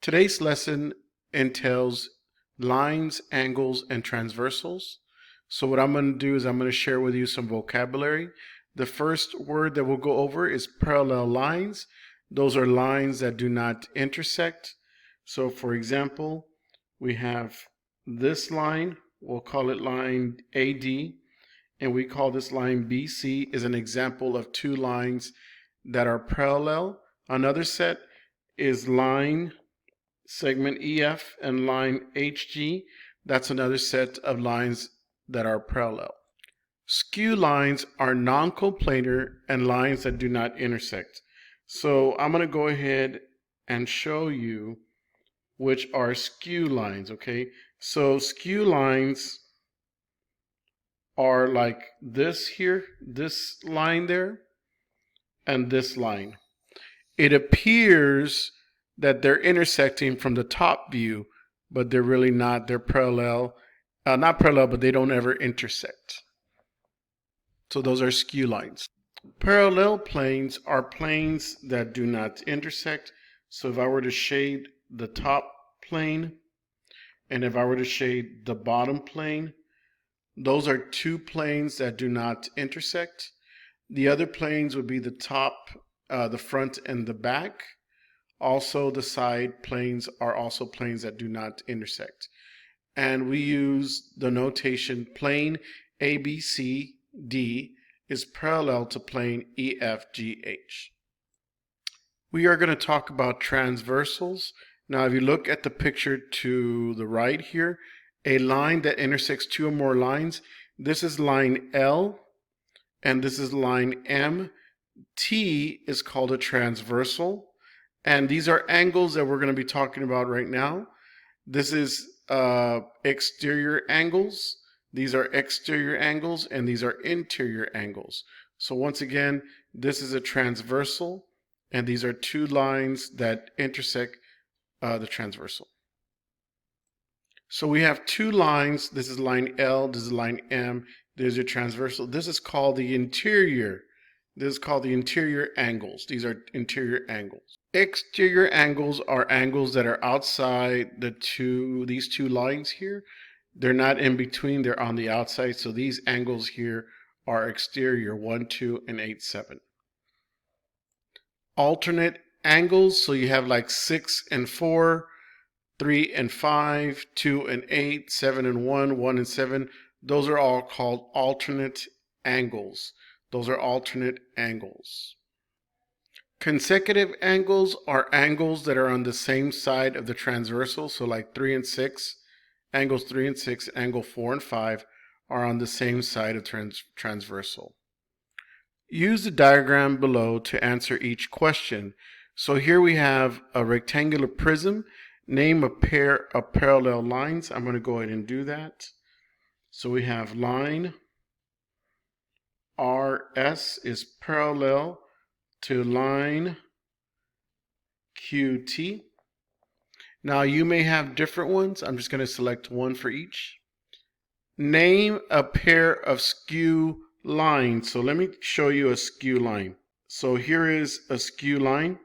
Today's lesson entails lines, angles, and transversals. So what I'm going to do is I'm going to share with you some vocabulary. The first word that we'll go over is parallel lines. Those are lines that do not intersect. So for example, we have this line, we'll call it line AD, and we call this line BC is an example of two lines that are parallel. Another set is line segment EF and line HG. That's another set of lines that are parallel. Skew lines are non-coplanar and lines that do not intersect. So I'm going to go ahead and show you which are skew lines, okay? So skew lines are like this here, this line there, and this line. It appears that they're intersecting from the top view, but they're really not. They're parallel, not parallel, but they don't ever intersect. So those are skew lines. Parallel planes are planes that do not intersect. So if I were to shade the top plane, and if I were to shade the bottom plane, those are two planes that do not intersect. The other planes would be the top, the front, and the back. Also, the side planes are also planes that do not intersect. And we use the notation plane ABCD is parallel to plane EFGH. We are going to talk about transversals. Now, if you look at the picture to the right here, a line that intersects two or more lines, this is line L, and this is line M. T is called a transversal. And these are angles that we're going to be talking about right now. This is exterior angles. These are exterior angles, and these are interior angles. So once again, this is a transversal, and these are two lines that intersect the transversal. So we have two lines. This is line L, this is line M. There's your transversal. This is called the interior. This is called the interior angles. These are interior angles. Exterior angles are angles that are outside these two lines here. They're not in between, they're on the outside. So these angles here are exterior, 1, 2, and 8, 7. Alternate angles, so you have like 6 and 4, 3 and 5, 2 and 8, 7 and 1, 1 and 7. Those are all called alternate angles. Those are alternate angles. Consecutive angles are angles that are on the same side of the transversal. So like 3 and 6, angles 3 and 6, angle 4 and 5 are on the same side of transversal. Use the diagram below to answer each question. So here we have a rectangular prism. Name a pair of parallel lines. I'm going to go ahead and do that. So we have line RS is parallel to line QT. Now you may have different ones. I'm just going to select one for each. Name a pair of skew lines. So let me show you a skew line. So here is a skew line.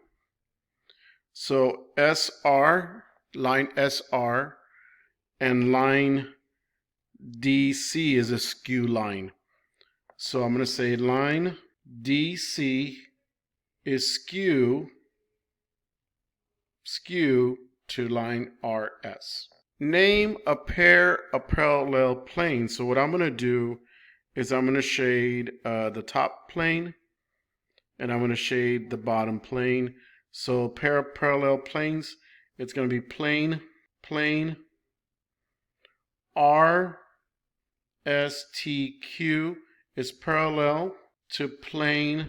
So SR, line SR, and line DC is a skew line. So I'm going to say line DC is skew to line RS. Name a pair of parallel planes. So what I'm going to do is I'm going to shade the top plane, and I'm going to shade the bottom plane. So a pair of parallel planes, it's going to be plane RSTQ is parallel to plane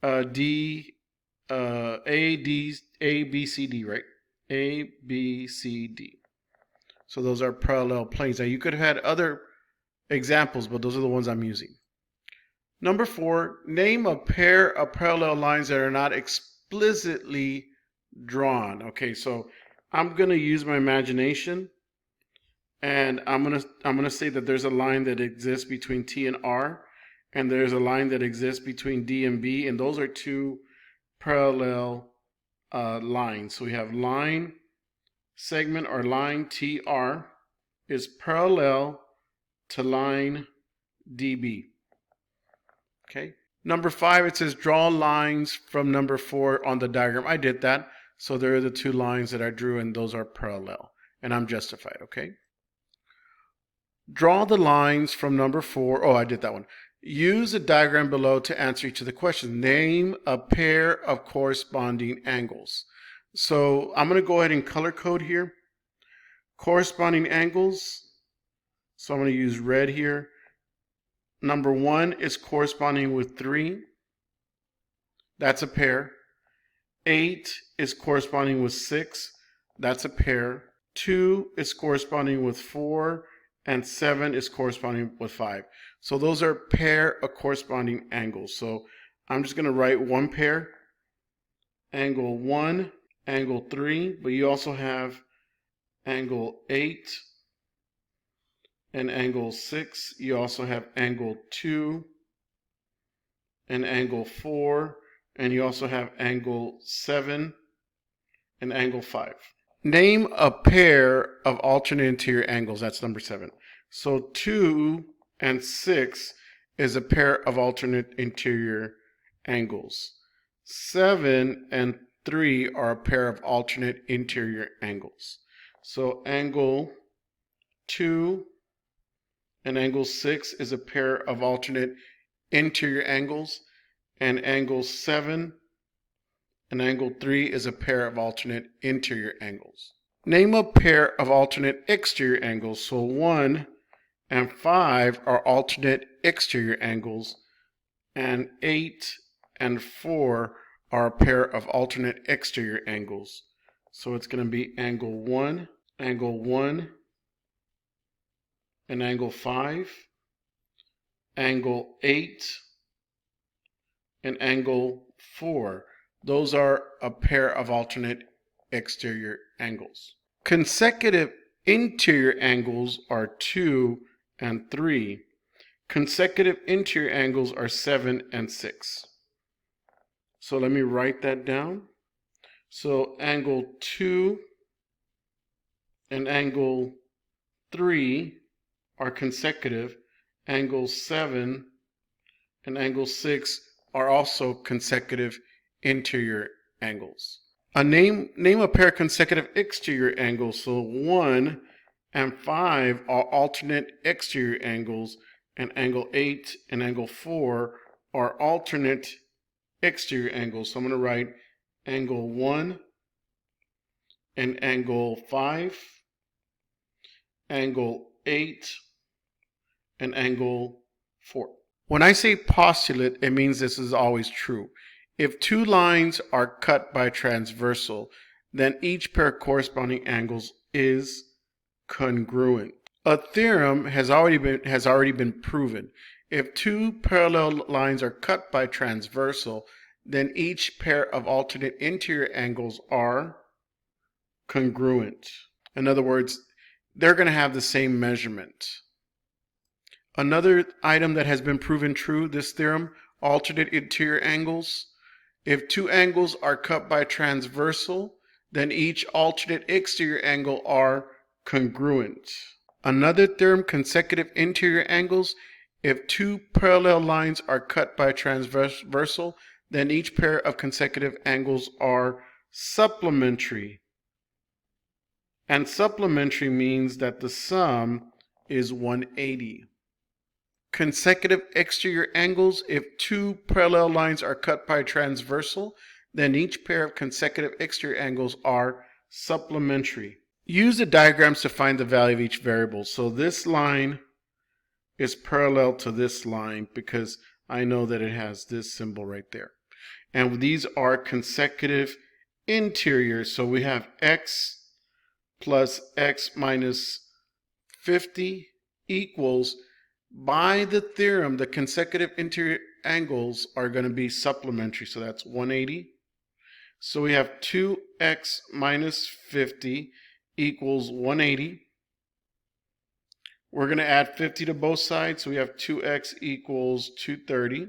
ABCD, right? ABCD. So those are parallel planes. Now you could have had other examples, but those are the ones I'm using. Number 4, name a pair of parallel lines that are not explicitly drawn. Okay, so I'm going to use my imagination, and I'm going to say that there's a line that exists between T and R, and there's a line that exists between D and B, and those are two parallel line. So we have line segment or line TR is parallel to line DB. Okay. Number 5, it says draw lines from number 4 on the diagram. I did that. So there are the two lines that I drew, and those are parallel. And I'm justified, okay? Draw the lines from number 4. Oh, I did that one. Use the diagram below to answer each of the questions. Name a pair of corresponding angles. So I'm going to go ahead and color code here. Corresponding angles. So I'm going to use red here. Number 1 is corresponding with 3. That's a pair. 8 is corresponding with 6. That's a pair. 2 is corresponding with 4. And 7 is corresponding with 5. So those are pair of corresponding angles. So I'm just going to write one pair. Angle 1, angle 3. But you also have angle 8. And angle 6, you also have angle 2 and angle 4, and you also have angle 7 and angle 5. Name a pair of alternate interior angles. That's number 7. So 2 and 6 is a pair of alternate interior angles. 7 and 3 are a pair of alternate interior angles. So angle 2 and angle 6 is a pair of alternate interior angles, and angle 7 and angle 3 is a pair of alternate interior angles. Name a pair of alternate exterior angles. So 1 and 5 are alternate exterior angles, and 8 and 4 are a pair of alternate exterior angles. So it's going to be angle 1, and angle 5, angle 8, and angle 4. Those are a pair of alternate exterior angles. Consecutive interior angles are 2 and 3. Consecutive interior angles are 7 and 6. So let me write that down. So angle 2 and angle 3 are consecutive. Angle 7 and angle 6 are also consecutive interior angles. Name a pair of consecutive exterior angles. So 1 and 5 are alternate exterior angles, and angle 8 and angle 4 are alternate exterior angles. So I'm going to write angle 1 and angle 5, angle 8, and angle 4. When I say postulate, it means this is always true. If two lines are cut by transversal, then each pair of corresponding angles is congruent. A theorem has already been proven. If two parallel lines are cut by transversal, then each pair of alternate interior angles are congruent. In other words, they're going to have the same measurement. Another item that has been proven true, this theorem, alternate interior angles. If two angles are cut by transversal, then each alternate exterior angle are congruent. Another theorem, consecutive interior angles. If two parallel lines are cut by transversal, then each pair of consecutive angles are supplementary. And supplementary means that the sum is 180. Consecutive exterior angles. If two parallel lines are cut by transversal, then each pair of consecutive exterior angles are supplementary. Use the diagrams to find the value of each variable. So this line is parallel to this line because I know that it has this symbol right there. And these are consecutive interiors. So we have x plus x minus 50 equals, by the theorem, the consecutive interior angles are going to be supplementary. So that's 180. So we have 2x minus 50 equals 180. We're going to add 50 to both sides. So we have 2x equals 230.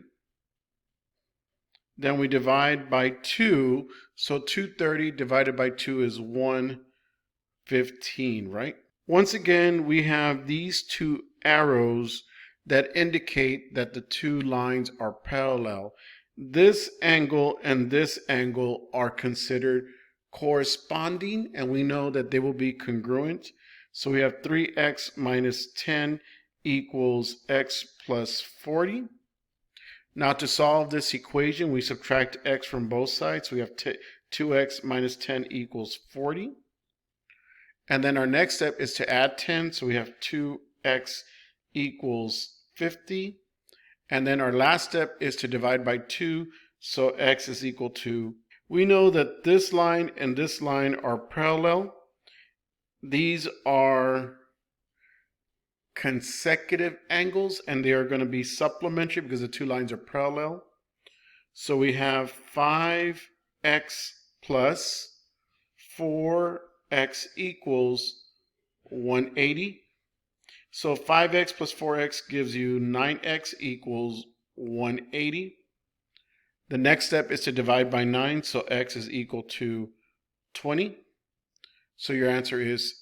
Then we divide by 2. So 230 divided by 2 is 115, right? Once again, we have these two arrows that indicate that the two lines are parallel. This angle and this angle are considered corresponding, and we know that they will be congruent. So we have 3x minus 10 equals x plus 40. Now to solve this equation, we subtract x from both sides. So we have 2x minus 10 equals 40. And then our next step is to add 10. So we have 2x equals 50. And then our last step is to divide by 2. So x is equal to, we know that this line and this line are parallel. These are consecutive angles, and they are going to be supplementary because the two lines are parallel. So we have 5x plus 4x equals 180. So 5x plus 4x gives you 9x equals 180. The next step is to divide by 9, so x is equal to 20. So your answer is